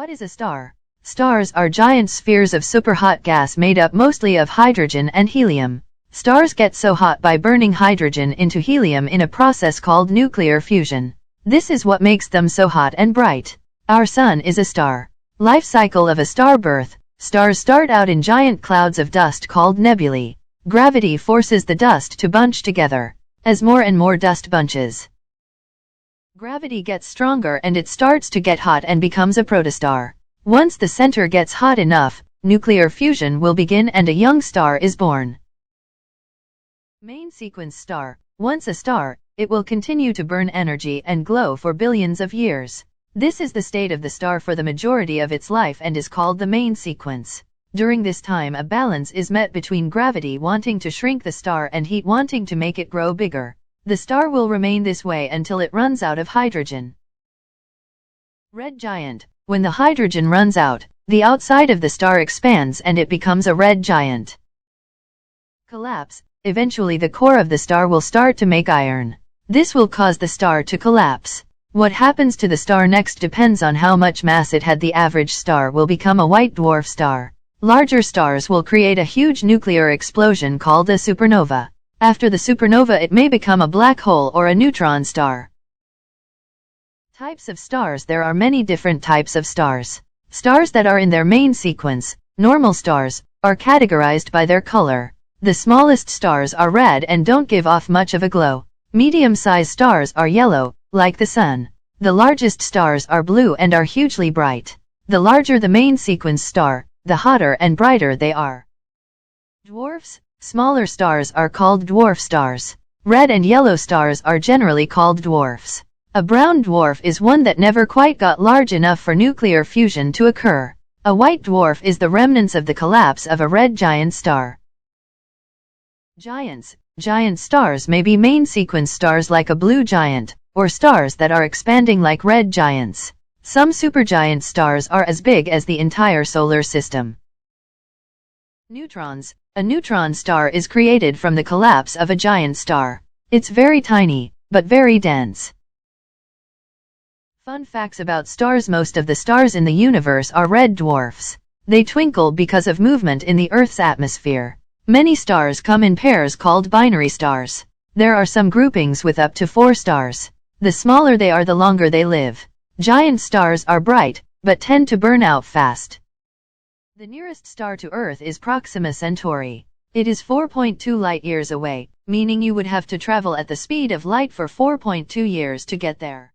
What is a star? Stars are giant spheres of superhot gas made up mostly of hydrogen and helium. Stars get so hot by burning hydrogen into helium in a process called nuclear fusion. This is what makes them so hot and bright. Our Sun is a star. Life cycle of a star birth. Stars start out in giant clouds of dust called nebulae. Gravity forces the dust to bunch together. As more and more dust bunches, gravity gets stronger and it starts to get hot and becomes a protostar. Once the center gets hot enough, nuclear fusion will begin and a young star is born. Main sequence star. Once a star, it will continue to burn energy and glow for billions of years. This is the state of the star for the majority of its life and is called the main sequence. During this time a balance is met between gravity wanting to shrink the star and heat wanting to make it grow bigger. The star will remain this way until it runs out of hydrogen. Red giant. When the hydrogen runs out, the outside of the star expands and it becomes a red giant. Collapse. Eventually the core of the star will start to make iron. This will cause the star to collapse. What happens to the star next depends on how much mass it had. The average star will become a white dwarf star. Larger stars will create a huge nuclear explosion called a supernova. After the supernova it may become a black hole or a neutron star. Types of stars. There are many different types of stars. Stars that are in their main sequence, normal stars, are categorized by their color. The smallest stars are red and don't give off much of a glow. Medium-sized stars are yellow, like the Sun. The largest stars are blue and are hugely bright. The larger the main sequence star, the hotter and brighter they are. Dwarfs. Smaller stars are called dwarf stars. Red and yellow stars are generally called dwarfs. A brown dwarf is one that never quite got large enough for nuclear fusion to occur. A white dwarf is the remnants of the collapse of a red giant star. Giants. Giant stars may be main sequence stars like a blue giant, or stars that are expanding like red giants. Some supergiant stars are as big as the entire solar system. Neutrons. A neutron star is created from the collapse of a giant star. It's very tiny, but very dense. Fun facts about stars. Most of the stars in the universe are red dwarfs. They twinkle because of movement in the Earth's atmosphere. Many stars come in pairs called binary stars. There are some groupings with up to 4 stars. The smaller they are, the longer they live. Giant stars are bright, but tend to burn out fast. The nearest star to Earth is Proxima Centauri. It is 4.2 light-years away, meaning you would have to travel at the speed of light for 4.2 years to get there.